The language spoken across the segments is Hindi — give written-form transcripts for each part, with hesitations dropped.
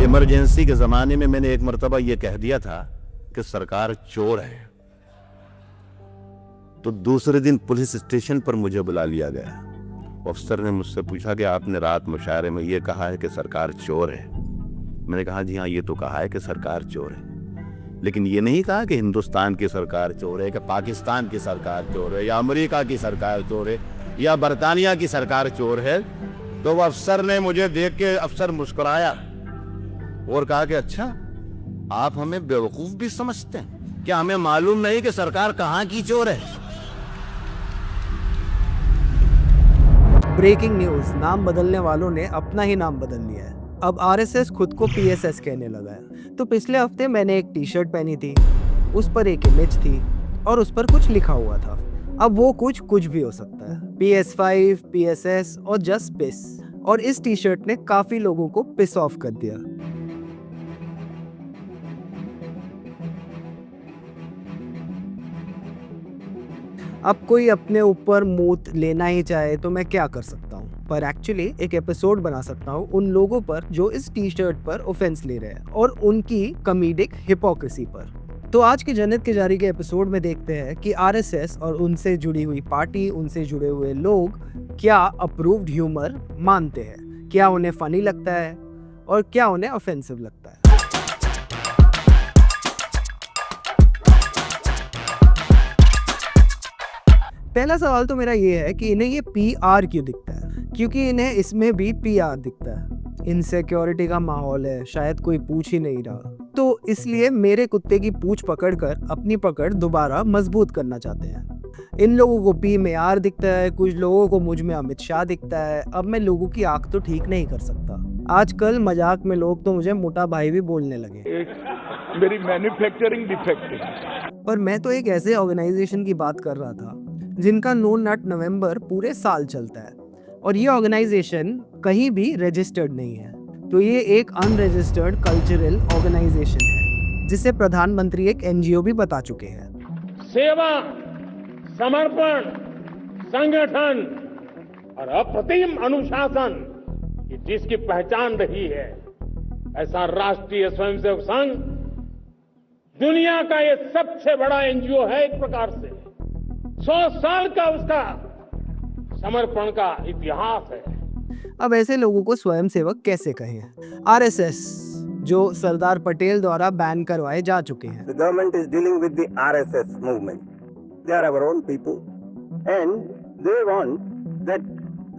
इमरजेंसी के जमाने में मैंने एक मर्तबा यह कह दिया था कि सरकार चोर है, तो दूसरे दिन पुलिस स्टेशन पर मुझे बुला लिया गया। अफसर ने मुझसे पूछा कि आपने रात मुशायरे में यह कहा है कि सरकार चोर है। मैंने कहा जी हाँ, ये तो कहा है कि सरकार चोर है, लेकिन ये नहीं कहा कि हिंदुस्तान की सरकार चोर है, कि पाकिस्तान की सरकार चोर है, या अमेरिका की सरकार चोर है, या बरतानिया की सरकार चोर है। तो वह अफसर ने मुझे देख के अफसर मुस्कुराया और कहा कि अच्छा, आप हमें बेवकूफ भी समझते हैं क्या? हमें मालूम नहीं कि सरकार कहां की चोर है? ब्रेकिंग न्यूज, नाम बदलने वालों ने अपना ही नाम बदल लिया है। अब आरएसएस खुद को पीएसएस कहने लगा है। तो पिछले हफ्ते मैंने एक टी शर्ट पहनी थी, उस पर एक इमेज थी और उस पर कुछ लिखा हुआ था। अब वो कुछ भी हो सकता है, PS5, पीएसएस और जस्ट पिस। और इस टी शर्ट ने काफी लोगों को पिस ऑफ कर दिया। अब कोई अपने ऊपर मूत लेना ही चाहे तो मैं क्या कर सकता हूँ, पर एक्चुअली एक एपिसोड बना सकता हूँ उन लोगों पर जो इस टी शर्ट पर ऑफेंस ले रहे हैं और उनकी कॉमेडिक हिपोक्रेसी पर। तो आज के जन्नत के जारी के एपिसोड में देखते हैं कि आरएसएस और उनसे जुड़ी हुई पार्टी, उनसे जुड़े हुए लोग क्या अप्रूव्ड ह्यूमर मानते हैं, क्या उन्हें फनी लगता है और क्या उन्हें ऑफेंसिव लगता है। पहला सवाल तो मेरा ये है कि इन्हें ये PR क्यों दिखता है? क्योंकि इन्हें इसमें भी PR दिखता है। इनसिक्योरिटी का माहौल है, शायद कोई पूछ ही नहीं रहा, तो इसलिए मेरे कुत्ते की पूंछ पकड़कर अपनी पकड़ दोबारा मजबूत करना चाहते हैं। इन लोगों को P में R दिखता है, कुछ लोगों को मुझ में अमित शाह दिखता है। अब मैं लोगों की आंख तो ठीक नहीं कर सकता। आजकल मजाक में लोग तो मुझे मोटा भाई भी बोलने लगे। मेरी मैन्युफैक्चरिंग डिफेक्ट है। पर मैं तो एक ऐसे ऑर्गेनाइजेशन की बात कर रहा था जिनका नो नट नवंबर पूरे साल चलता है और ये ऑर्गेनाइजेशन कहीं भी रजिस्टर्ड नहीं है। तो ये एक अनरजिस्टर्ड कल्चरल ऑर्गेनाइजेशन है जिसे प्रधानमंत्री एक NGO भी बता चुके हैं। सेवा, समर्पण, संगठन और अप्रतिम अनुशासन ये जिसकी पहचान रही है, ऐसा राष्ट्रीय स्वयंसेवक संघ दुनिया का ये सबसे बड़ा NGO है। एक प्रकार से 100 साल का उसका समर्पण का इतिहास है। अब ऐसे लोगों को स्वयंसेवक कैसे कहें? आरएसएस जो सरदार पटेल द्वारा बैन करवाए जा चुके हैं। The government is dealing with the RSS movement. They are our own people and they want that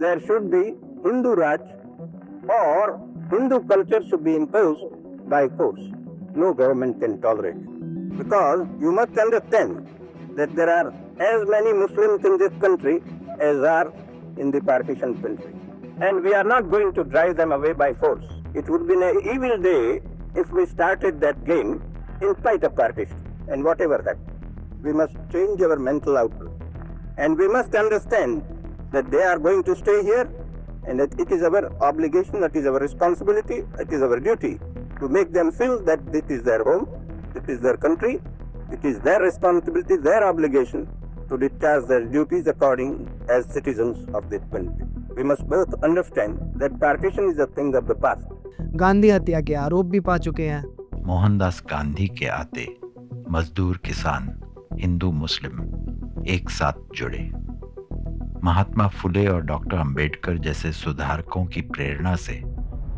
there should be Hindu Raj or Hindu culture should be imposed by force. No government can tolerate it. Because you must understand that there are as many Muslims in this country as are in the partition country. And we are not going to drive them away by force. It would be an evil day if we started that game in spite of partition. And whatever that, we must change our mental outlook. And we must understand that they are going to stay here and that it is our obligation, that is our responsibility, it is our duty to make them feel that this is their home, it is their country, it is their responsibility, their obligation to discharge their duties according as citizens of this country. We must both understand that partition is a thing of the past. Gandhi हत्या के आरोप भी पा चुके हैं। मोहनदास गांधी के आते मजदूर, किसान, हिंदू, मुस्लिम एक साथ जुड़े। महात्मा फुले और डॉक्टर अंबेडकर जैसे सुधारकों की प्रेरणा से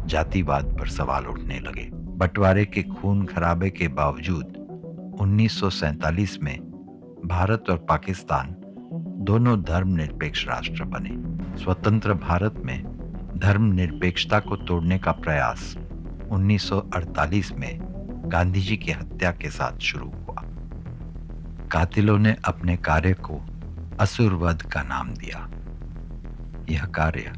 जातिवाद पर सवाल उठने लगे। बंटवारे के खून खराबे के बावजूद 1947 में भारत और पाकिस्तान दोनों धर्मनिरपेक्ष राष्ट्र बने। स्वतंत्र भारत में धर्मनिरपेक्षता को तोड़ने का प्रयास 1948 में गांधी जी की हत्या के साथ शुरू हुआ। कातिलों ने अपने कार्य को असुरवध का नाम दिया। यह कार्य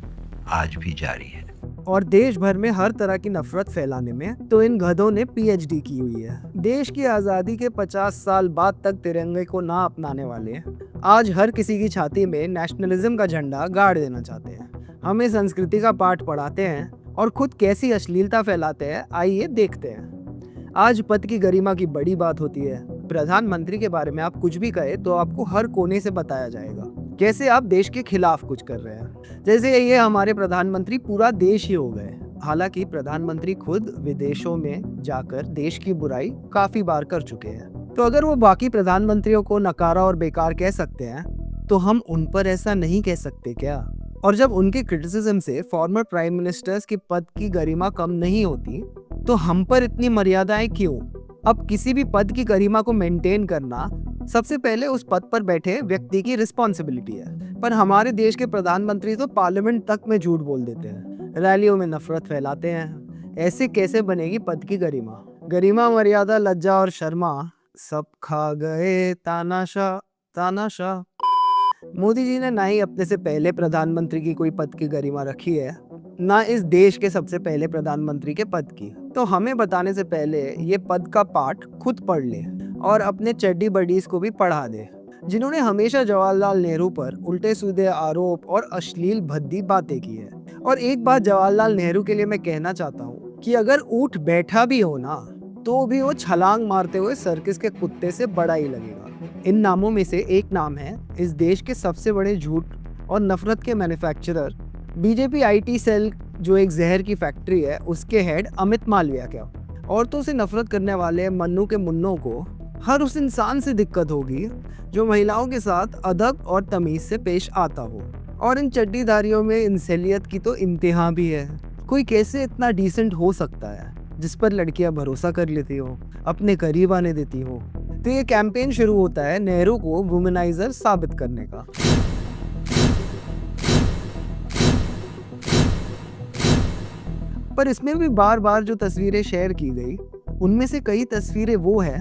आज भी जारी है। और देश भर में हर तरह की नफरत फैलाने में तो इन गधों ने PhD की हुई है। देश की आज़ादी के 50 साल बाद तक तिरंगे को ना अपनाने वाले आज हर किसी की छाती में नेशनलिज्म का झंडा गाड़ देना चाहते हैं। हमें संस्कृति का पाठ पढ़ाते हैं और खुद कैसी अश्लीलता फैलाते हैं, आइए देखते हैं। आज पद की गरिमा की बड़ी बात होती है। प्रधानमंत्री के बारे में आप कुछ भी कहे तो आपको हर कोने से बताया जाएगा कैसे आप देश के खिलाफ कुछ कर रहे हैं, जैसे ये हमारे प्रधानमंत्री पूरा देश ही हो गए। हालांकि प्रधानमंत्री खुद विदेशों में जाकर देश की बुराई काफी बार कर चुके हैं, तो अगर वो बाकी प्रधानमंत्रियों को नकारा और बेकार कह सकते हैं तो हम उन पर ऐसा नहीं कह सकते क्या? और जब उनके क्रिटिसिज्म से फॉर्मर प्राइम मिनिस्टर्स के पद की गरिमा कम नहीं होती तो हम पर इतनी मर्यादाएं क्यों? अब किसी भी पद की गरिमा को मेंटेन करना सबसे पहले उस पद पर बैठे व्यक्ति की रिस्पॉन्सिबिलिटी है, पर हमारे देश के प्रधानमंत्री तो पार्लियामेंट तक में झूठ बोल देते हैं, रैलियों में नफरत फैलाते हैं। ऐसे कैसे बनेगी पद की गरिमा? गरिमा, मर्यादा, लज्जा और शर्मा सब खा गए तानाशाह तानाशाह। मोदी जी ने ना ही अपने से पहले प्रधानमंत्री की कोई पद की गरिमा रखी है, ना इस देश के सबसे पहले प्रधानमंत्री के पद की। तो हमें बताने से पहले ये पद का पाठ खुद पढ़ ले और अपने चड्डी बडीज को भी पढ़ा दे, जिन्होंने हमेशा जवाहरलाल नेहरू पर उल्टे सीधे आरोप और अश्लील भद्दी बातें की है। और एक बात जवाहरलाल नेहरू के लिए मैं कहना चाहता हूँ कि अगर ऊँट बैठा भी हो ना तो भी वो छलांग मारते हुए सर्कस के कुत्ते से बड़ा ही लगेगा। इन नामों में से एक नाम है इस देश के सबसे बड़े झूठ और नफरत के मैन्युफैक्चरर बीजेपी आईटी सेल, जो एक जहर की फैक्ट्री है, उसके हेड अमित मालविया। क्या औरतों से नफरत करने वाले मन्नू के मुन्नों को हर उस इंसान से दिक्कत होगी जो महिलाओं के साथ अदब और तमीज से पेश आता हो। और इन चड्डीधारियों में इंसानियत की तो इंतहा भी है। कोई कैसे इतना डिसेंट हो सकता है जिस पर लड़कियां भरोसा कर लेती हो, अपने करीब आने देती हो? तो ये कैंपेन शुरू होता है नेहरू को वुमेनाइजर साबित करने का। पर इसमें भी बार बार जो तस्वीरें शेयर की गई उनमें से कई तस्वीरें वो है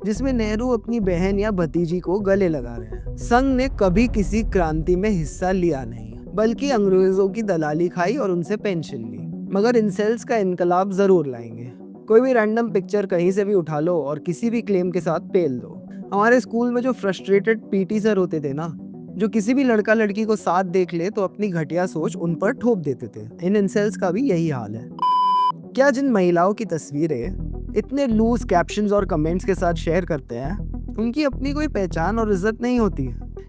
जिसमें नेहरू अपनी बहन या भतीजी को गले लगा रहे हैं। संघ ने कभी किसी क्रांति में हिस्सा लिया नहीं, बल्कि अंग्रेजों की दलाली खाई और उनसे पेंशन ली, मगर इंसेल्स का इनकलाब जरूर लाएंगे। कोई भी रैंडम पिक्चर कहीं से भी उठा लो और किसी भी क्लेम के साथ पेल दो। हमारे स्कूल में जो फ्रस्ट्रेटेड पीटी सर होते थे ना, जो किसी भी लड़का लड़की को साथ देख ले तो अपनी घटिया सोच उन पर ठोप देते थे, इन इंसेल्स का भी यही हाल है। क्या जिन महिलाओं की तस्वीरें इतने लूज कैप्शंस और कमेंट्स के साथ शेयर करते हैं उनकी अपनी कोई पहचान और इज्जत नहीं होती?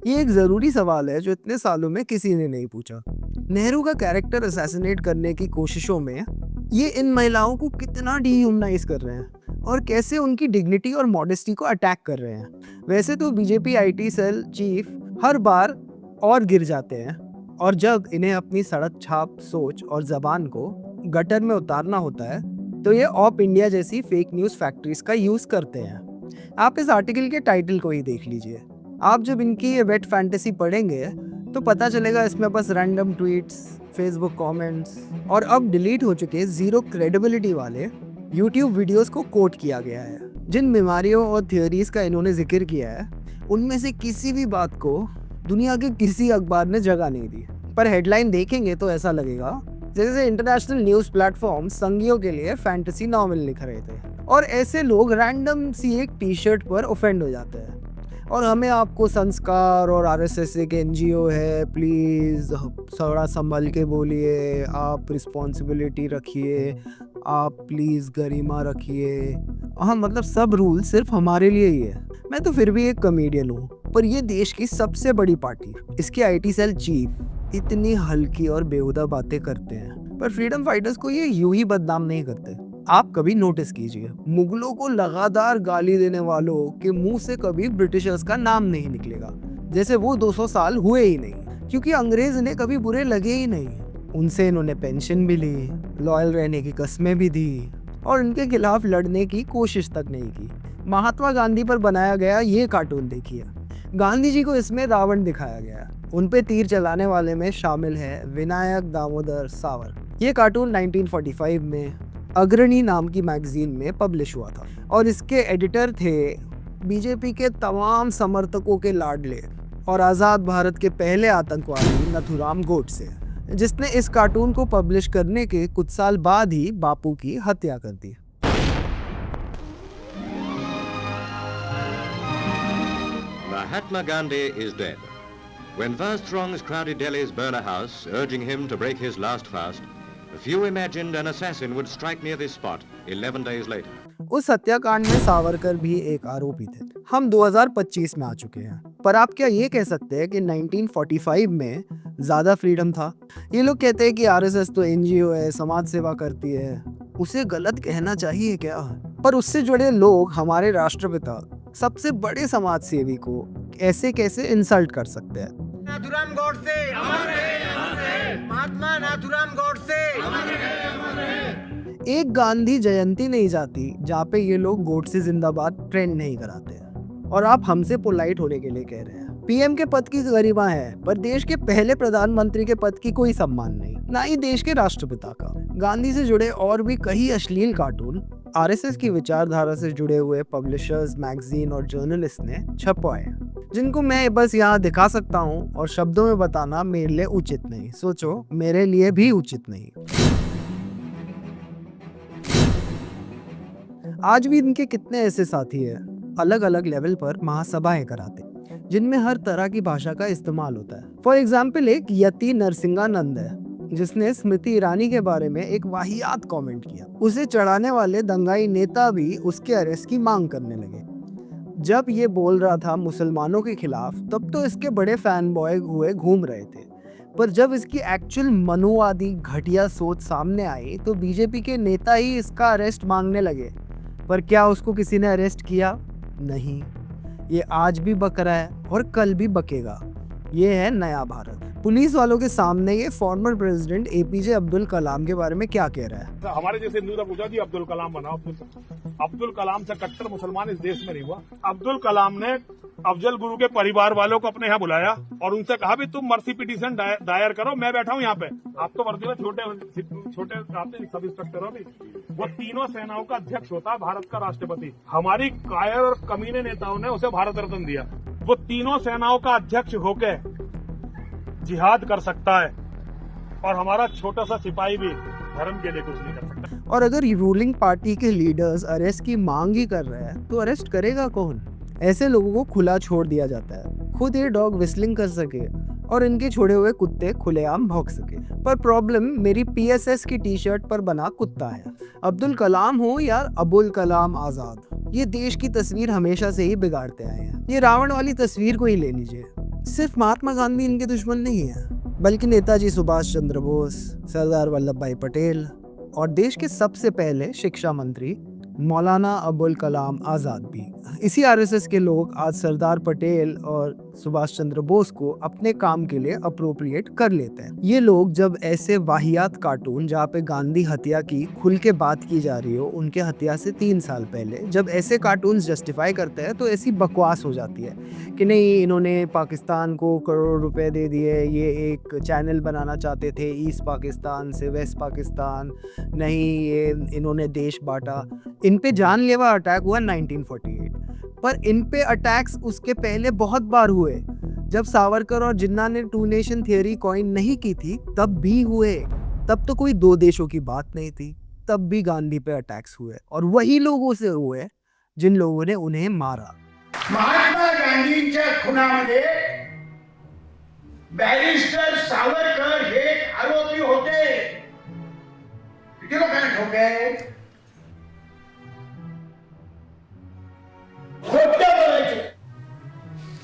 ये एक जरूरी सवाल है जो इतने सालों में किसी ने नहीं पूछा। नेहरू का कैरेक्टर असैसिनेट करने की कोशिशों में ये इन महिलाओं को कितना डिह्यूमनाइज कर रहे हैं और कैसे उनकी डिग्निटी और मॉडेस्टी को अटैक कर रहे हैं। वैसे तो बीजेपी आईटी सेल चीफ हर बार और गिर जाते हैं, और जब इन्हें अपनी सड़क छाप सोच और जबान को गटर में उतारना होता है तो ये ऑप इंडिया जैसी फेक न्यूज़ फैक्ट्रीज का यूज़ करते हैं। आप इस आर्टिकल के टाइटल को ही देख लीजिए। आप जब इनकी ये वेट फैंटेसी पढ़ेंगे तो पता चलेगा इसमें बस रैंडम ट्वीट्स, फेसबुक कमेंट्स और अब डिलीट हो चुके जीरो क्रेडिबिलिटी वाले यूट्यूब वीडियोस को कोट किया गया है। जिन बीमारियों और थियोरीज का इन्होंने जिक्र किया है उनमें से किसी भी बात को दुनिया के किसी अखबार ने जगह नहीं दी, पर हेडलाइन देखेंगे तो ऐसा लगेगा जैसे इंटरनेशनल न्यूज़ प्लेटफॉर्म संगियों के लिए फैंटेसी नॉवेल लिख रहे थे। और ऐसे लोग रैंडम सी एक टी शर्ट पर ऑफेंड हो जाते हैं। और हमें आपको संस्कार और आरएसएस एक एनजीओ है, प्लीज़ थोड़ा संभल के बोलिए, आप रिस्पॉन्सिबिलिटी रखिए, आप प्लीज़ गरिमा रखिए। हाँ, मतलब सब रूल सिर्फ हमारे लिए ही है। मैं तो फिर भी एक कॉमेडियन हूँ, पर ये देश की सबसे बड़ी पार्टी, इसके आईटी सेल चीफ इतनी हल्की और बेहुदा बातें करते हैं, पर फ्रीडम फाइटर्स को ये यूं ही बदनाम नहीं करते। आप कभी नोटिस कीजिए, मुगलों को लगातार गाली देने वालों के मुंह से कभी ब्रिटिशर्स का नाम नहीं निकलेगा, जैसे वो 200 साल हुए ही नहीं, क्योंकि अंग्रेज इन्हें कभी बुरे लगे ही नहीं। उनसे इन्होंने पेंशन भी ली, लॉयल रहने की कस्में भी दी और इनके खिलाफ लड़ने की कोशिश तक नहीं की। महात्मा गांधी पर बनाया गया ये कार्टून देखिए, गांधी जी को इसमें रावण दिखाया गया, उन पे तीर चलाने वाले में शामिल है विनायक दामोदर सावरकर। ये कार्टून 1945 में अग्रणी नाम की मैगजीन में पब्लिश हुआ था और इसके एडिटर थे बीजेपी के तमाम समर्थकों के लाडले और आज़ाद भारत के पहले आतंकवादी नथुराम गोडसे, जिसने इस कार्टून को पब्लिश करने के कुछ साल बाद ही बापू की हत्या कर दी। Mahatma Gandhi is dead. When vast throngs crowded Delhi's Birla House, urging him to break his last fast, a few imagined an assassin would strike near this spot 11 days later. उस हत्याकांड में सावरकर भी एक आरोपी थे। हम 2025 में आ चुके हैं। पर आप क्या ये कह सकते हैं कि 1945 में ज़्यादा फ्रीडम था? ये लोग कहते हैं कि आरएसएस तो एनजीओ है, समाज सेवा करती है। उसे गलत कहना चाहिए क्या? पर उससे जुड़े लोग हमारे राष्ट्रपिता, सबसे बड़े समाज सेवी को ऐसे कैसे इंसल्ट कर सकते हैं? नाथुराम गॉडसे अमर रहे, महात्मा नाथुराम गॉडसे एक गांधी जयंती नहीं जाती जहाँ पे ये लोग गोडसे जिंदाबाद ट्रेंड नहीं कराते हैं, और आप हमसे पोलाइट होने के लिए कह रहे हैं। पीएम के पद की गरिमा है, पर देश के पहले प्रधानमंत्री के पद की कोई सम्मान नहीं, ना ही देश के राष्ट्रपिता का। गांधी से जुड़े और भी कई अश्लील कार्टून आरएसएस की विचारधारा से जुड़े हुए पब्लिशर्स, मैगजीन और जर्नलिस्ट ने छपवाए, जिनको मैं बस यहाँ दिखा सकता हूँ और शब्दों में बताना मेरे लिए उचित नहीं। सोचो, मेरे लिए भी उचित नहीं। आज भी इनके कितने ऐसे साथी हैं अलग अलग लेवल पर महासभाएं कराते, जिनमें हर तरह की भाषा का इस्तेमाल होता है। फॉर एग्जाम्पल, एक यति नरसिंहानंद है जिसने स्मृति ईरानी के बारे में एक वाहियात कमेंट किया। उसे चढ़ाने वाले दंगाई नेता भी उसके अरेस्ट की मांग करने लगे। जब ये बोल रहा था मुसलमानों के खिलाफ, तब तो इसके बड़े फैन बॉय हुए घूम रहे थे, पर जब इसकी एक्चुअल मनुवादी घटिया सोच सामने आई तो बीजेपी के नेता ही इसका अरेस्ट मांगने लगे। पर क्या उसको किसी ने अरेस्ट किया? नहीं। ये आज भी बक रहा है और कल भी बकेगा। ये है नया भारत। पुलिस वालों के सामने ये former president APJ Abdul Kalam के बारे में क्या कह रहा है? हमारे जैसे हिंदू ने पूछा कि अब्दुल कलाम बनाओ। अब्दुल कलाम से कट्टर मुसलमान इस देश में नहीं हुआ। अब्दुल कलाम ने अफजल गुरु के परिवार वालों को अपने यहाँ बुलाया और उनसे कहा भी तुम मर्सी पिटीशन दायर करो, मैं बैठा हूँ यहाँ पे। आप तो वर्दी में छोटे आते सब इंस्पेक्टर हो भी। वो तीनों सेनाओं का अध्यक्ष होता है भारत का राष्ट्रपति। हमारी कायर और कमीने नेताओं ने उसे भारत रत्न दिया। वो तीनों सेनाओं का अध्यक्ष होके जिहाद कर सकता है और हमारा छोटा सा सिपाही भी धर्म के लिए कुछ नहीं कर सकता। और अगर रूलिंग पार्टी के लीडर्स अरेस्ट की मांग ही कर रहे हैं तो अरेस्ट करेगा कौन? ऐसे लोगों को खुला छोड़ दिया जाता है, खुद ये डॉग विस्लिंग कर सके और इनके छोड़े हुए कुत्ते खुलेआम भौंक सके। पर प्रॉब्लम मेरी पीएसएस की टी शर्ट पर बना कुत्ता है। अब्दुल कलाम हो या अबुल कलाम आजाद, ये देश की तस्वीर हमेशा से ही बिगाड़ते आए हैं। ये रावण वाली तस्वीर को ही ले लीजिए। सिर्फ महात्मा गांधी इनके दुश्मन नहीं है, बल्कि नेताजी सुभाष चंद्र बोस, सरदार वल्लभ भाई पटेल और देश के सबसे पहले शिक्षा मंत्री मौलाना अबुल कलाम आज़ाद भी। इसी आरएसएस के लोग आज सरदार पटेल और सुभाष चंद्र बोस को अपने काम के लिए अप्रोप्रिएट कर लेते हैं। ये लोग जब ऐसे वाहियात कार्टून जहाँ पे गांधी हत्या की खुल के बात की जा रही हो, उनके हत्या से 3 साल पहले, जब ऐसे कार्टून जस्टिफाई करते हैं तो ऐसी बकवास हो जाती है कि नहीं, इन्होंने पाकिस्तान को करोड़ रुपए दे दिए, ये एक चैनल बनाना चाहते थे ईस्ट पाकिस्तान से वेस्ट पाकिस्तान, नहीं ये इन्होंने देश बांटा। इन पे जानलेवा अटैक हुआ 1948, पर इन पे अटैक्स उसके पहले बहुत बार हुए। जब सावरकर और जिन्ना ने 2 नेशन थियरी कॉइन नहीं की थी तब भी हुए। तब तो कोई 2 देशों की बात नहीं थी, तब भी गांधी पे अटैक्स हुए और वही लोगों से हुए जिन लोगों ने उन्हें मारा। महात्मा गांधींच्या खुनामध्ये बॅरिस्टर सावरकर हे आरोपी होते। किती लोकांना ठाऊक आहे? खोटं बोलायचे।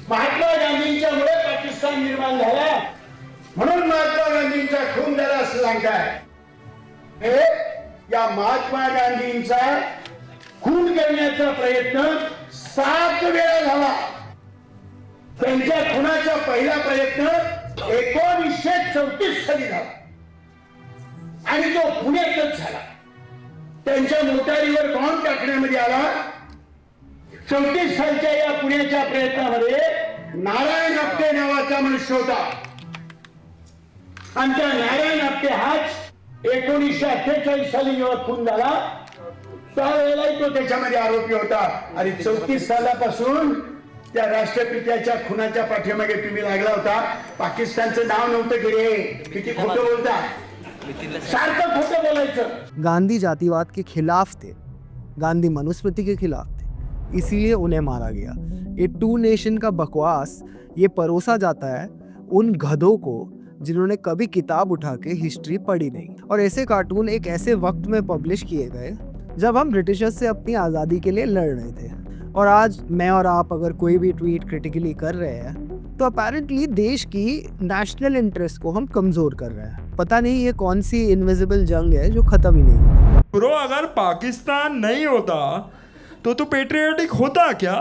महात्मा गांधींच्या मुळे पाकिस्तान निर्माण झाला, म्हणून महात्मा गांधींचा खून झाला असं सांगताय। हे या महात्मा गांधींचा खून करण्याचा प्रयत्न 7 वेळा झाला। त्यांच्या खुनाचा पहिला प्रयत्न 1934 साली झाला आणि तो पुण्यातच झाला। त्यांच्या मोटारीवर बॉम्ब टाकण्यामध्ये आला। 34 सालच्या या पुण्याच्या प्रयत्नामध्ये नारायण आपटे नावाचा मनुष्य होता आणि त्या नारायण आपटे हाच 1948 साली जेव्हा खून झाला त्यावेळेलाही तो त्याच्यामध्ये आरोपी होता। आणि 34 सालापासून त्या राष्ट्रपित्याच्या खुनाच्या पाठीमागे तुम्ही लागला होता। पाकिस्तानचं नाव नव्हतं की रे, किती खोटं बोलता, सारखं खोटं बोलायचं। गांधी जातिवाद के खिलाफ थे, गांधी मनुस्मृति के खिलाफ थे, इसीलिए उन्हें मारा गया। ये 2 नेशन का बकवास ये परोसा जाता है उन गधों को जिन्होंने कभी किताब उठा के हिस्ट्री पढ़ी नहीं। और ऐसे कार्टून एक ऐसे वक्त में पब्लिश किए गए जब हम ब्रिटिशर्स से अपनी आज़ादी के लिए लड़ रहे थे। और आज मैं और आप अगर कोई भी ट्वीट क्रिटिकली कर रहे हैं तो अपेरेंटली देश की नेशनल इंटरेस्ट को हम कमजोर कर रहे हैं। पता नहीं ये कौन सी इनविजिबल जंग है जो खत्म ही नहीं होती। ब्रो अगर पाकिस्तान नहीं होता तो पेट्रियोटिक होता क्या?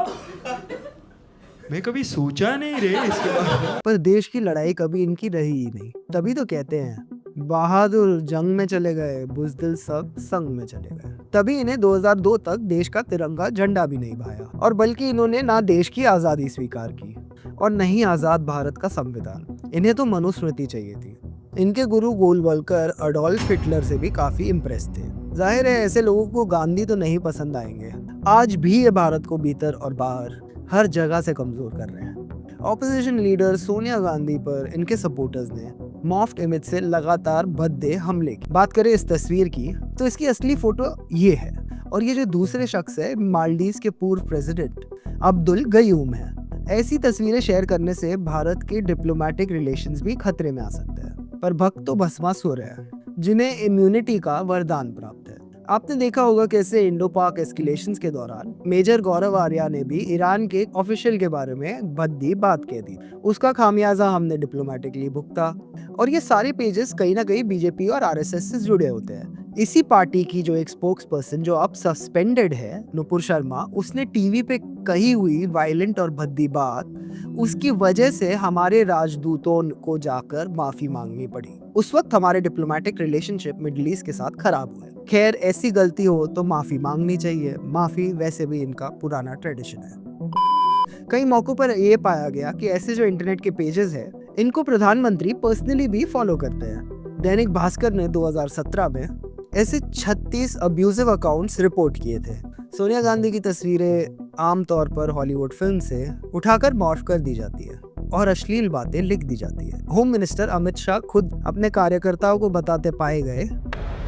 मैं कभी सोचा नहीं रे इसके बारे में। पर देश की लड़ाई कभी इनकी रही ही नहीं। तभी तो कहते हैं बहादुर जंग में चले गए, बुज़दिल सब संग में चले गए। तभी इन्हें 2002 तक देश का तिरंगा झंडा भी नहीं भाया, और बल्कि इन्होंने ना देश की आज़ादी स्वीकार की और न ही आज़ाद भारत का संविधान। इन्हें तो मनुस्मृति चाहिए थी। इनके गुरु गोलवलकर अडोल्फ हिटलर से भी काफी इम्प्रेस थे। जाहिर है ऐसे लोगों को गांधी तो नहीं पसंद आएंगे। आज भी ये भारत को भीतर और बाहर हर जगह से कमजोर कर रहे हैं। ऑपोजिशन लीडर सोनिया गांधी पर इनके सपोर्टर्स ने मॉफ्ड इमेज से लगातार भद्दे हमले की। बात करें इस तस्वीर की तो इसकी असली फोटो ये है, और ये जो दूसरे शख्स है मालदीव के पूर्व प्रेसिडेंट अब्दुल गयूम है। ऐसी तस्वीरें शेयर करने से भारत के डिप्लोमेटिक रिलेशंस भी खतरे में आ सकते हैं। पर भक्त तो भस्मासुर है जिन्हें इम्यूनिटी का वरदान प्राप्त है। आपने देखा होगा कैसे इंडो पाक एस्केलेशंस के दौरान मेजर गौरव आर्या ने भी ईरान के ऑफिशियल के बारे में भद्दी बात कह दी। उसका खामियाजा हमने डिप्लोमेटिकली भुगता। और ये सारे पेजेस कहीं ना कहीं बीजेपी और आरएसएस से जुड़े होते हैं। इसी पार्टी की जो एक स्पोक्स पर्सन जो अब सस्पेंडेड है, नुपुर शर्मा, उसने टीवी पे कही हुई वायलेंट और भद्दी बात, उसकी वजह से हमारे राजदूतों को जाकर माफी मांगनी पड़ी। उस वक्त हमारे डिप्लोमेटिक रिलेशनशिप मिडिल ईस्ट के साथ खराब हुए। खैर, ऐसी गलती हो तो माफी मांगनी चाहिए। माफी वैसे भी इनका पुराना ट्रेडिशन है। कई मौकों पर यह पाया गया कि ऐसे जो इंटरनेट के पेजेस हैं, इनको प्रधानमंत्री पर्सनली भी फॉलो करते हैं। दैनिक भास्कर ने 2017 में ऐसे 36 अब्यूजिव अकाउंट्स रिपोर्ट किए थे। सोनिया गांधी की तस्वीरें आमतौर पर हॉलीवुड फिल्म से उठाकर मॉर्फ कर दी जाती है और अश्लील बातें लिख दी जाती है। होम मिनिस्टर अमित शाह खुद अपने कार्यकर्ताओं को बताते पाए गए,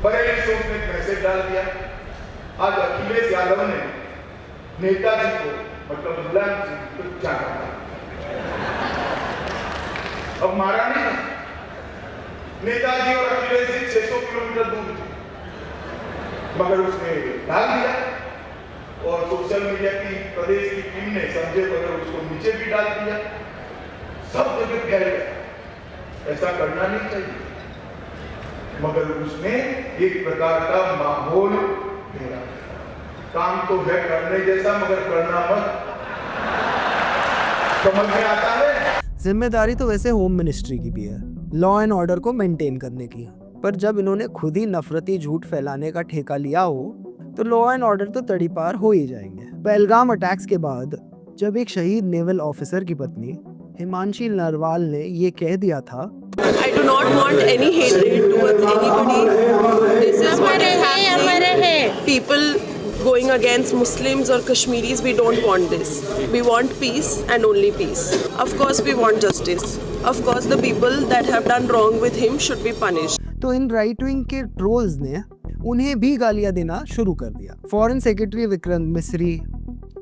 बड़े शोक में मैसेज डाल दिया। आज अखिलेश यादव ने नेताजी को मतलब मुलायम सिंह को जाना, अब मारा नहीं। नेताजी और अखिलेश जी 600 किलोमीटर दूर थे, मगर उसने डाल दिया और सोशल मीडिया की प्रदेश की टीम ने संजय बगैर उसको नीचे भी डाल दिया। सब जगह फैल गया। ऐसा करना नहीं चाहिए, मगर उसने एक प्रकार का माहौल घेरा। काम तो है करने जैसा, मगर करना मत। समझ में आता है। जिम्मेदारी तो वैसे होम मिनिस्ट्री की भी है, लॉ एंड ऑर्डर को मेंटेन करने की। पर जब इन्होंने खुद ही नफरती झूठ फैलाने का ठेका लिया हो तो लॉ एंड ऑर्डर तो तड़ीपार हो ही जाएंगे। पहलगाम अटैक्स के बाद जब एक शहीद नेवल ऑफिसर की पत्नी हिमांशी नरवाल ने ये कह दिया था, I do not want any hatred towards anybody. This is what is happening. People going against Muslims or Kashmiris, we don't want this. We want peace and only peace. Of course we want justice. Of course the people that have done wrong with him should be punished. तो इन राइट विंग के ट्रोल्स ने उन्हें भी गालियां देना शुरू कर दिया। फॉरेन सेक्रेटरी विक्रम मिस्री,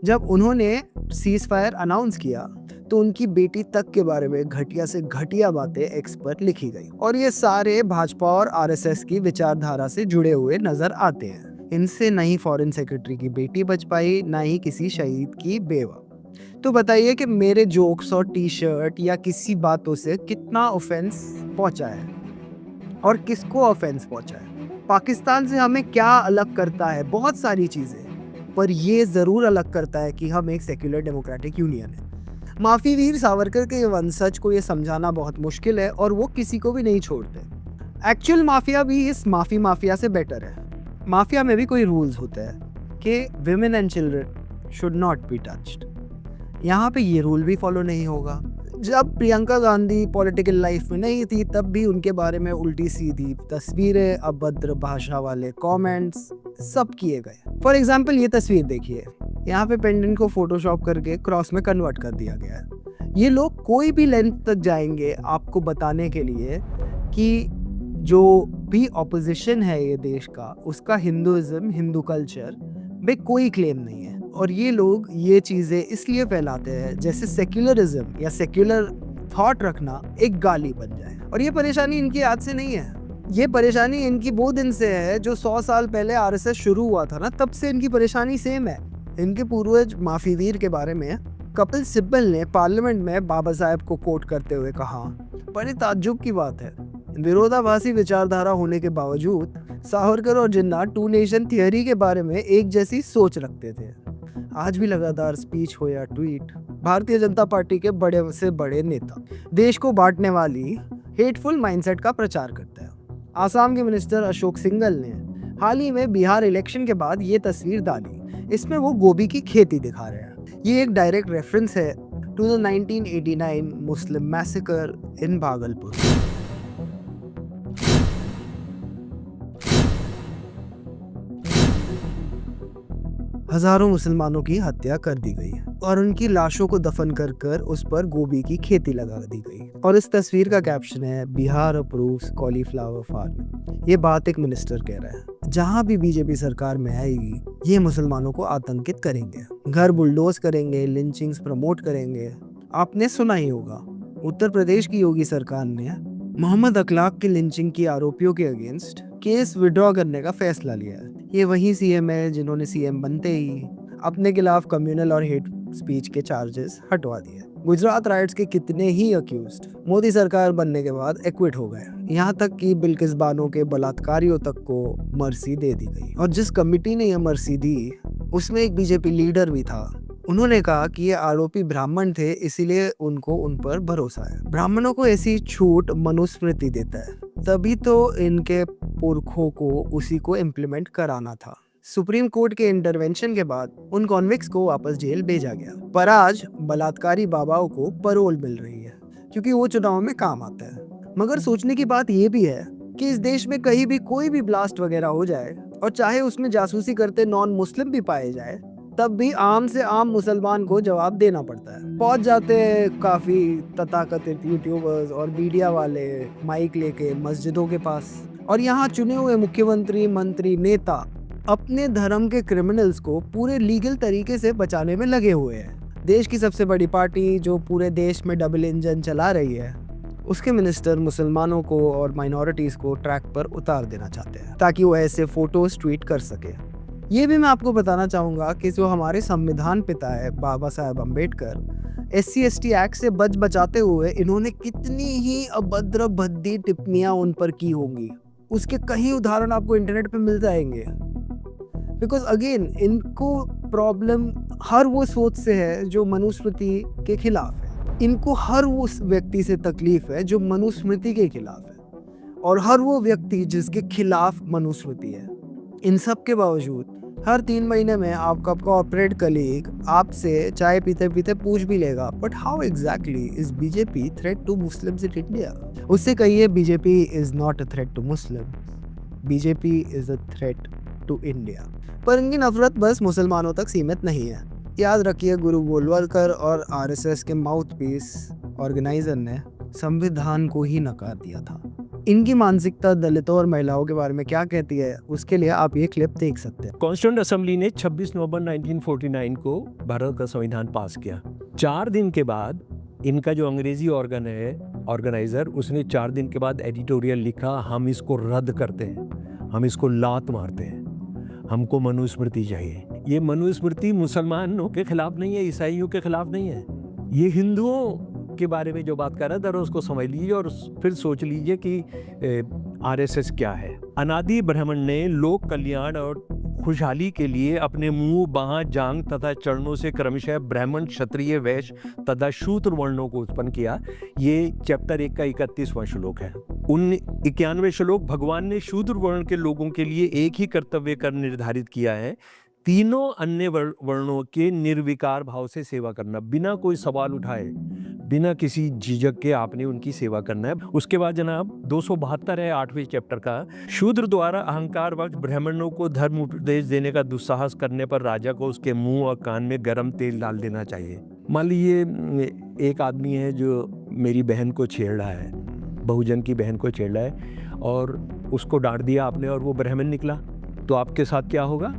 जब उन्होंने सीज फायर अनाउंस किया तो उनकी बेटी तक के बारे में घटिया से घटिया बातें एक्स पर लिखी गई। और ये सारे भाजपा और आरएसएस की विचारधारा से जुड़े हुए नजर आते हैं। इनसे न ही फॉरेन सेक्रेटरी की बेटी बच पाई, ना ही किसी शहीद की बेवा। तो बताइए कि मेरे जोक्स और टी शर्ट या किसी बातों से कितना ऑफेंस पहुंचा है और किसको ऑफेंस पहुंचा है। पाकिस्तान से हमें क्या अलग करता है? बहुत सारी चीजें, पर ये जरूर अलग करता है कि हम एक सेक्युलर डेमोक्रेटिक यूनियन है। माफी वीर सावरकर के वंशज को ये समझाना बहुत मुश्किल है और वो किसी को भी नहीं छोड़ते। एक्चुअल माफिया भी इस माफी माफिया से बेटर है। माफिया में भी कोई रूल्स होते हैं कि women and children should not be touched. यहाँ पे ये रूल भी फॉलो नहीं होगा। जब प्रियंका गांधी पॉलिटिकल लाइफ में नहीं थी तब भी उनके बारे में उल्टी सीधी तस्वीरें, अभद्र भाषा वाले कमेंट्स सब किए गए। फॉर एग्जांपल ये तस्वीर देखिए, यहाँ पे पेंडेंट को फोटोशॉप करके क्रॉस में कन्वर्ट कर दिया गया है। ये लोग कोई भी लेंथ तक जाएंगे आपको बताने के लिए कि जो भी ऑपोजिशन है ये देश का, उसका हिंदुइज्म, हिंदू कल्चर में कोई क्लेम नहीं है। और ये लोग ये चीज़ें इसलिए फैलाते हैं जैसे सेक्युलरिज्म या सेक्युलर थॉट रखना एक गाली बन जाए। और ये परेशानी इनकी आज से नहीं है, ये परेशानी इनकी वो दिन से है जो 100 साल पहले आरएसएस शुरू हुआ था ना, तब से इनकी परेशानी सेम है। इनके पूर्वज माफीवीर के बारे में कपिल सिब्बल ने पार्लियामेंट में बाबा साहेब को कोट करते हुए कहा, बड़ी ताज्जुब की बात है, विरोधाभासी विचारधारा होने के बावजूद सावरकर और जिन्ना टू नेशन थियरी के बारे में एक जैसी सोच रखते थे। आज भी लगातार स्पीच हो या ट्वीट, भारतीय जनता पार्टी के बड़े से बड़े नेता देश को बांटने वाली हेटफुल माइंडसेट का प्रचार करते हैं। आसाम के मिनिस्टर अशोक सिंघल ने हाल ही में बिहार इलेक्शन के बाद ये तस्वीर डाली। इसमें वो गोभी की खेती दिखा रहे हैं। ये एक डायरेक्ट रेफरेंस है टू द 1989 मुस्लिम मैसेकर इन भागलपुर। हजारों मुसलमानों की हत्या कर दी गई और उनकी लाशों को दफन कर कर उस पर गोभी की खेती लगा दी गई। और इस तस्वीर का कैप्शन है, बिहार अप्रूव्स कॉलीफ्लावर फार्मिंग। ये बात एक मिनिस्टर कह रहा है। जहां भी बीजेपी सरकार में आएगी, ये मुसलमानों को आतंकित करेंगे, घर बुलडोज करेंगे, लिंचिंग्स प्रमोट करेंगे। आपने सुना ही होगा, उत्तर प्रदेश की योगी सरकार ने मोहम्मद अखलाक की लिंचिंग की आरोपियों के अगेंस्ट केस विड्रॉ करने का फैसला लिया है। ये वही सीएम है जिन्होंने सीएम बनते ही अपने खिलाफ कम्युनल और हेट स्पीच के चार्जेस हटवा दिए। गुजरात राइट्स के कितने ही अक्यूज्ड मोदी सरकार बनने के बाद एक्विट हो गए। यहाँ तक कि बिल्किस बानो के बलात्कारियों तक को मर्सी दे दी गई। और जिस कमिटी ने यह मर्सी दी, उसमें एक बीजेपी लीडर भी था। उन्होंने कहा कि ये आरोपी ब्राह्मण थे, इसीलिए उनको उन पर भरोसा है। ब्राह्मणों को ऐसी छूट मनुस्मृति देता है, तभी तो इनके पुरखों को उसी को इम्प्लीमेंट कराना था। सुप्रीम कोर्ट के इंटरवेंशन के बाद उन कॉन्विक्ट्स को वापस जेल भेजा गया, पर आज बलात्कारी बाबाओं को पैरोल मिल रही है क्योंकि वो चुनाव में काम आता है। मगर सोचने की बात ये भी है कि इस देश में कहीं भी कोई भी ब्लास्ट वगैरह हो जाए और चाहे उसमें जासूसी करते नॉन मुस्लिम भी पाए जाए, तब भी आम से आम मुसलमान को जवाब देना पड़ता है। पहुंच जाते हैं काफी तथाकथित यूट्यूबर्स और मीडिया वाले माइक लेके मस्जिदों के पास, और यहाँ चुने हुए मुख्यमंत्री, मंत्री, नेता अपने धर्म के क्रिमिनल्स को पूरे लीगल तरीके से बचाने में लगे हुए हैं। देश की सबसे बड़ी पार्टी जो पूरे देश में डबल इंजन चला रही है, उसके मिनिस्टर मुसलमानों को और माइनॉरिटीज को ट्रैक पर उतार देना चाहते हैं ताकि वो ऐसे फोटोज ट्वीट कर सके। ये भी मैं आपको बताना चाहूँगा कि जो हमारे संविधान पिता है बाबा साहेब अम्बेडकर, SC/ST एक्ट से बचाते हुए इन्होंने कितनी ही अभद्र भद्दी टिप्पणियाँ उन पर की होंगी, उसके कई उदाहरण आपको इंटरनेट पे मिल जाएंगे। बिकॉज अगेन इनको प्रॉब्लम हर वो सोच से है जो मनुस्मृति के खिलाफ है। इनको हर वो व्यक्ति से तकलीफ है जो मनुस्मृति के खिलाफ है, और हर वो व्यक्ति जिसके खिलाफ मनुस्मृति है। इन सब के बावजूद हर 3 महीने में आपका कॉर्पोरेट कलीग आपसे चाय पीते पीते पूछ भी लेगा, but how exactly is BJP threat to Muslims in India? उससे कहिए BJP is not a threat to Muslim, BJP is a threat to India. पर इनकी नफरत बस मुसलमानों तक सीमित नहीं है। याद रखिए, गुरु गोलवलकर और RSS के माउथपीस ऑर्गेनाइजर ने संविधान को ही नकार दिया था। इनकी मानसिकता दलितों और महिलाओं के बारे में क्या कहती है, उसके लिए आप ये क्लिप देख सकते हैं। कॉन्स्टिट्यूंट असेंबली ने 26 नवंबर 1949 को भारत का संविधान पास किया। 4 दिन के बाद इनका जो अंग्रेजी ऑर्गन है, ऑर्गेनाइजर, उसने 4 दिन के बाद एडिटोरियल लिखा, हम इसको रद्द करते हैं, हम इसको लात मारते हैं, हमको मनुस्मृति चाहिए। ये मनुस्मृति मुसलमानों के खिलाफ नहीं है, ईसाइयों के खिलाफ नहीं है, ये हिंदुओं के बारे में जो बात कर रहा था उसको समझ लीजिए और फिर सोच लीजिए कि RSS क्या है। अनादि ब्राह्मण ने लोक कल्याण और खुशहाली के लिए अपने मुंह, बाह, जांग तथा चरणों से क्रमशः ब्राह्मण, क्षत्रिय, वैश्य तथा शूद्र वर्णों को उत्पन्न किया। ये चैप्टर 1 का 31वां श्लोक है। उन 91 श्लोक भगवान ने शूद्र वर्ण के लोगों के लिए एक ही कर्तव्य कर निर्धारित किया है, तीनों अन्य वर्णों के निर्विकार भाव से सेवा करना, बिना कोई सवाल उठाए, बिना किसी झिझक के आपने उनकी सेवा करना है। उसके बाद जनाब 272 है 8वें चैप्टर का, शूद्र द्वारा अहंकार वक्त ब्राह्मणों को धर्म उपदेश देने का दुस्साहस करने पर राजा को उसके मुंह और कान में गर्म तेल डाल देना चाहिए। मान लीजिए एक आदमी है जो मेरी बहन को छेड़ रहा है, बहुजन की बहन को छेड़ रहा है, और उसको डांट दिया आपने और वो ब्राह्मण निकला, तो आपके साथ क्या होगा?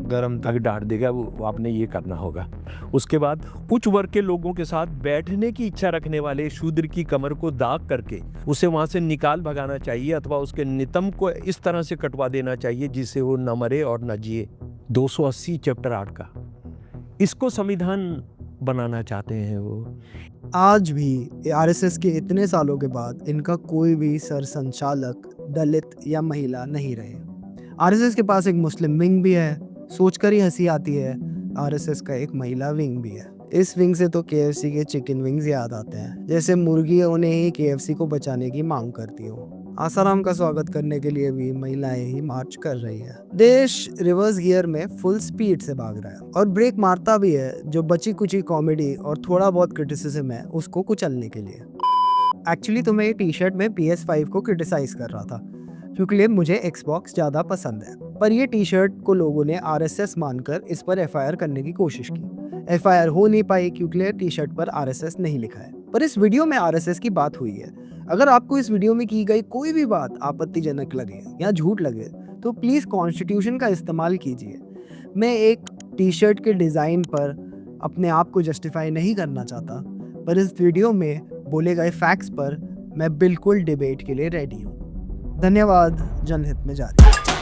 गरम तक डांट देगा, वो आपने ये करना होगा। उसके बाद उच्च वर्ग के लोगों के साथ बैठने की इच्छा रखने वाले शूद्र की कमर को दाग करके उसे वहाँ से निकाल भगाना चाहिए, अथवा उसके नितंब को इस तरह से कटवा देना चाहिए जिससे वो न मरे और न जिए। 280 चैप्टर 8 का। इसको संविधान बनाना चाहते हैं वो। आज भी आरएसएस के इतने सालों के बाद इनका कोई भी सरसंचालक दलित या महिला नहीं रहे। आरएसएस के पास एक मुस्लिम विंग भी है, सोचकर ही हंसी आती है, आरएसएस का एक महिला विंग भी है। इस विंग से तो केएफसी के चिकन विंग्स याद आते हैं, जैसे मुर्गियों ने ही केएफसी को बचाने की मांग करती हो। आसाराम का स्वागत करने के लिए भी महिलाएं ही मार्च कर रही है। देश रिवर्स गियर में फुल स्पीड से भाग रहा है और ब्रेक मारता भी है, जो बची कुची कॉमेडी और थोड़ा बहुत क्रिटिसिज्म है उसको कुचलने के लिए। एक्चुअली तो मैं ये टी शर्ट में PS5 को क्रिटिसाइज कर रहा था, क्योंकि मुझे Xbox ज़्यादा पसंद है, पर ये टी शर्ट को लोगों ने RSS मानकर इस पर FIR करने की कोशिश की। FIR हो नहीं पाई क्योंकि टी शर्ट पर RSS नहीं लिखा है, पर इस वीडियो में RSS की बात हुई है। अगर आपको इस वीडियो में की गई कोई भी बात आपत्तिजनक लगे या झूठ लगे तो प्लीज़ कॉन्स्टिट्यूशन का इस्तेमाल कीजिए। मैं एक टी शर्ट के डिज़ाइन पर अपने आप को जस्टिफाई नहीं करना चाहता, पर इस वीडियो में बोले गए फैक्ट्स पर मैं बिल्कुल डिबेट के लिए रेडी हूँ। धन्यवाद। जनहित में जारी।